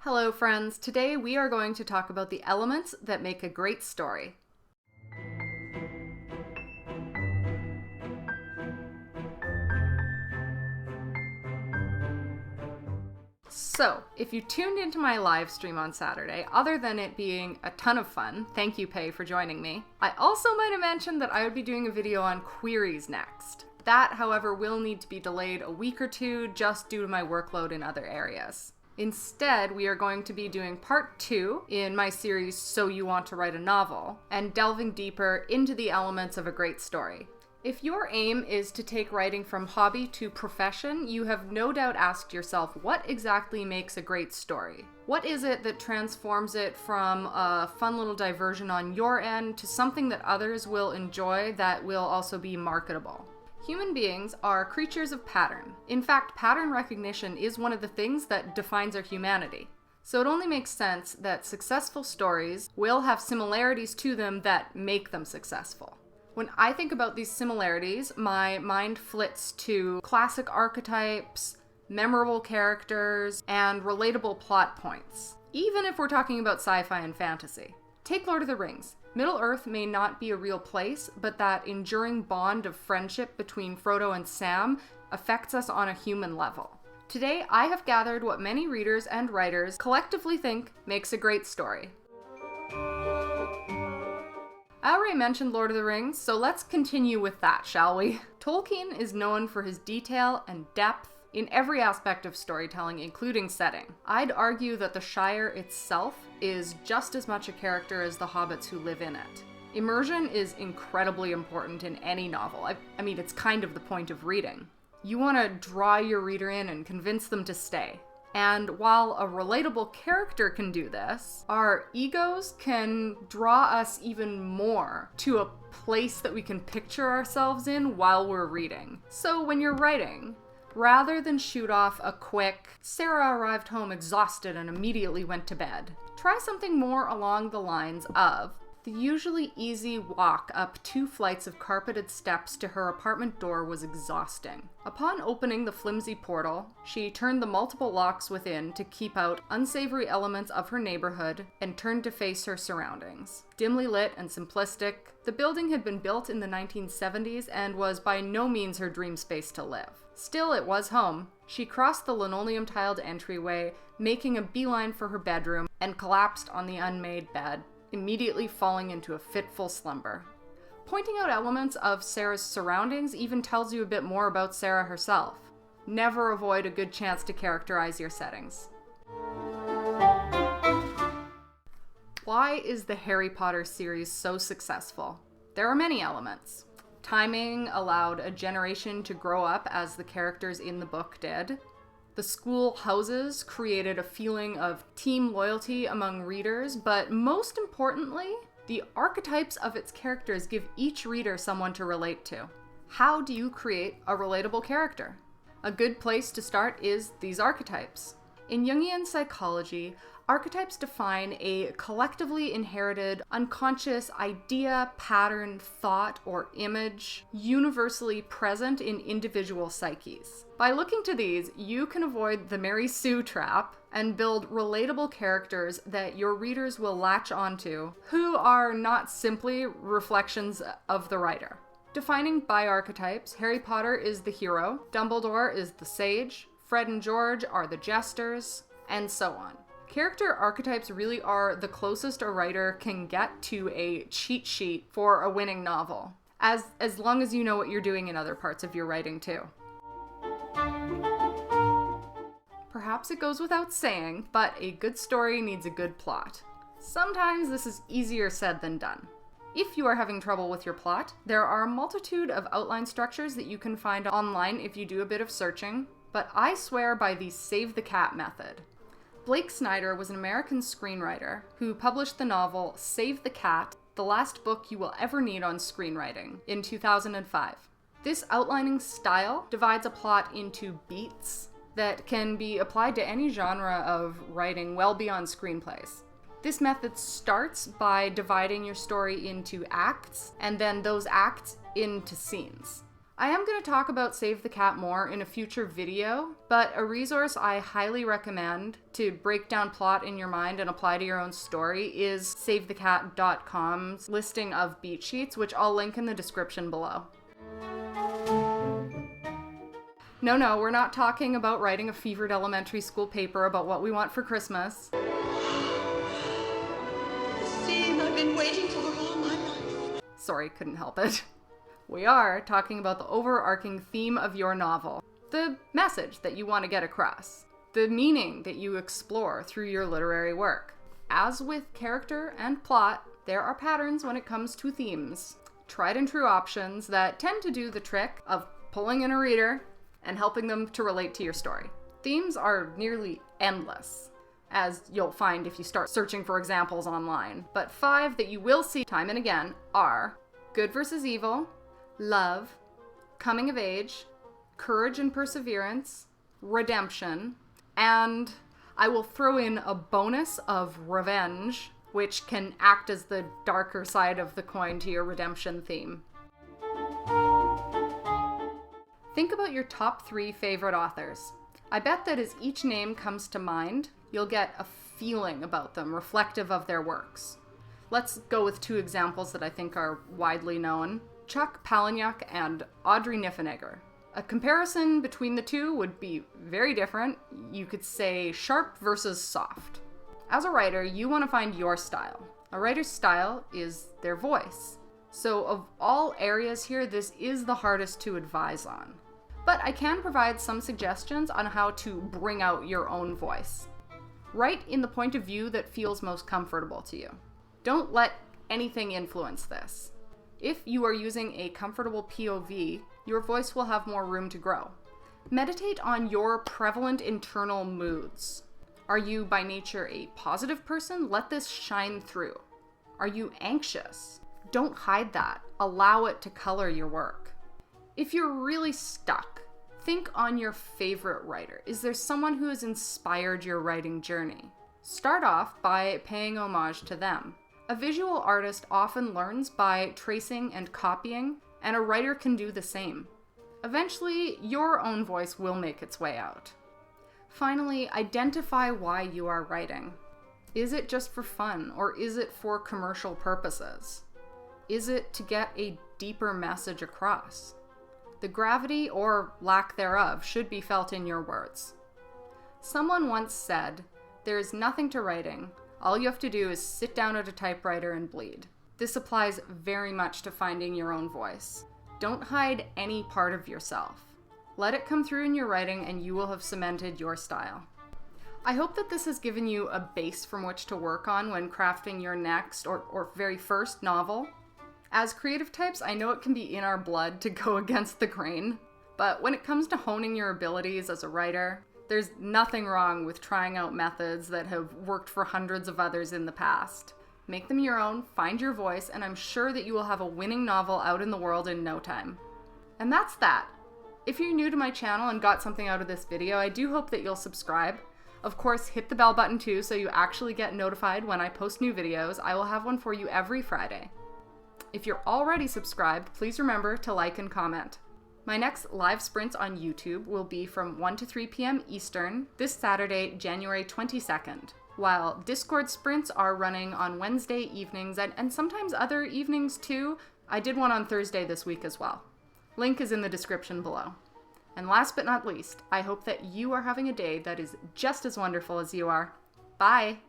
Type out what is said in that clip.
Hello friends, today we are going to talk about the elements that make a great story. So, if you tuned into my live stream on Saturday, other than it being a ton of fun, thank you Pei for joining me, I also might have mentioned that I would be doing a video on queries next. That, however, will need to be delayed a week or two just due to my workload in other areas. Instead, we are going to be doing part 2 in my series So You Want to Write a Novel, and delving deeper into the elements of a great story. If your aim is to take writing from hobby to profession, you have no doubt asked yourself what exactly makes a great story. What is it that transforms it from a fun little diversion on your end to something that others will enjoy that will also be marketable? Human beings are creatures of pattern. In fact, pattern recognition is one of the things that defines our humanity. So it only makes sense that successful stories will have similarities to them that make them successful. When I think about these similarities, my mind flits to classic archetypes, memorable characters, and relatable plot points, even if we're talking about sci-fi and fantasy. Take Lord of the Rings. Middle-earth may not be a real place, but that enduring bond of friendship between Frodo and Sam affects us on a human level. Today, I have gathered what many readers and writers collectively think makes a great story. I already mentioned Lord of the Rings, so let's continue with that, shall we? Tolkien is known for his detail and depth in every aspect of storytelling, including setting. I'd argue that the Shire itself is just as much a character as the hobbits who live in it. Immersion is incredibly important in any novel. I mean, it's kind of the point of reading. You want to draw your reader in and convince them to stay. And while a relatable character can do this, our egos can draw us even more to a place that we can picture ourselves in while we're reading. So when you're writing, rather than shoot off a quick, Sarah arrived home exhausted and immediately went to bed, try something more along the lines of, the usually easy walk up 2 flights of carpeted steps to her apartment door was exhausting. Upon opening the flimsy portal, she turned the multiple locks within to keep out unsavory elements of her neighborhood and turned to face her surroundings. Dimly lit and simplistic, the building had been built in the 1970s and was by no means her dream space to live. Still, it was home. She crossed the linoleum-tiled entryway, making a beeline for her bedroom, and collapsed on the unmade bed, immediately falling into a fitful slumber. Pointing out elements of Sarah's surroundings even tells you a bit more about Sarah herself. Never avoid a good chance to characterize your settings. Why is the Harry Potter series so successful? There are many elements. Timing allowed a generation to grow up as the characters in the book did. The school houses created a feeling of team loyalty among readers, but most importantly, the archetypes of its characters give each reader someone to relate to. How do you create a relatable character? A good place to start is these archetypes. In Jungian psychology, archetypes define a collectively inherited, unconscious idea, pattern, thought, or image universally present in individual psyches. By looking to these, you can avoid the Mary Sue trap and build relatable characters that your readers will latch onto, who are not simply reflections of the writer. Defining by archetypes, Harry Potter is the hero, Dumbledore is the sage, Fred and George are the jesters, and so on. Character archetypes really are the closest a writer can get to a cheat sheet for a winning novel, as long as you know what you're doing in other parts of your writing too. Perhaps it goes without saying, but a good story needs a good plot. Sometimes this is easier said than done. If you are having trouble with your plot, there are a multitude of outline structures that you can find online if you do a bit of searching, but I swear by the Save the Cat method. Blake Snyder was an American screenwriter who published the novel Save the Cat, the last book you will ever need on screenwriting, in 2005. This outlining style divides a plot into beats that can be applied to any genre of writing well beyond screenplays. This method starts by dividing your story into acts, and then those acts into scenes. I am going to talk about Save the Cat more in a future video, but a resource I highly recommend to break down plot in your mind and apply to your own story is savethecat.com's listing of beat sheets, which I'll link in the description below. No, we're not talking about writing a fevered elementary school paper about what we want for Christmas. The scene I've been waiting for all my life. Sorry, couldn't help it. We are talking about the overarching theme of your novel, the message that you want to get across, the meaning that you explore through your literary work. As with character and plot, there are patterns when it comes to themes, tried and true options that tend to do the trick of pulling in a reader and helping them to relate to your story. Themes are nearly endless, as you'll find if you start searching for examples online, but 5 that you will see time and again are good versus evil, love, coming of age, courage and perseverance, redemption, and I will throw in a bonus of revenge, which can act as the darker side of the coin to your redemption theme. Think about your top 3 favorite authors. I bet that as each name comes to mind, you'll get a feeling about them reflective of their works. Let's go with 2 examples that I think are widely known. Chuck Palahniuk and Audrey Niffenegger. A comparison between the 2 would be very different. You could say sharp versus soft. As a writer, you want to find your style. A writer's style is their voice. So of all areas here, this is the hardest to advise on. But I can provide some suggestions on how to bring out your own voice. Write in the point of view that feels most comfortable to you. Don't let anything influence this. If you are using a comfortable POV, your voice will have more room to grow. Meditate on your prevalent internal moods. Are you by nature a positive person? Let this shine through. Are you anxious? Don't hide that. Allow it to color your work. If you're really stuck, think on your favorite writer. Is there someone who has inspired your writing journey? Start off by paying homage to them. A visual artist often learns by tracing and copying, and a writer can do the same. Eventually, your own voice will make its way out. Finally, identify why you are writing. Is it just for fun, or is it for commercial purposes? Is it to get a deeper message across? The gravity, or lack thereof, should be felt in your words. Someone once said, "There is nothing to writing. All you have to do is sit down at a typewriter and bleed." This applies very much to finding your own voice. Don't hide any part of yourself. Let it come through in your writing and you will have cemented your style. I hope that this has given you a base from which to work on when crafting your next or very first novel. As creative types, I know it can be in our blood to go against the grain, but when it comes to honing your abilities as a writer, there's nothing wrong with trying out methods that have worked for hundreds of others in the past. Make them your own, find your voice, and I'm sure that you will have a winning novel out in the world in no time. And that's that. If you're new to my channel and got something out of this video, I do hope that you'll subscribe. Of course, hit the bell button too so you actually get notified when I post new videos. I will have one for you every Friday. If you're already subscribed, please remember to like and comment. My next live sprints on YouTube will be from 1 to 3 p.m. Eastern this Saturday, January 22nd, while Discord sprints are running on Wednesday evenings and sometimes other evenings too. I did one on Thursday this week as well. Link is in the description below. And last but not least, I hope that you are having a day that is just as wonderful as you are. Bye!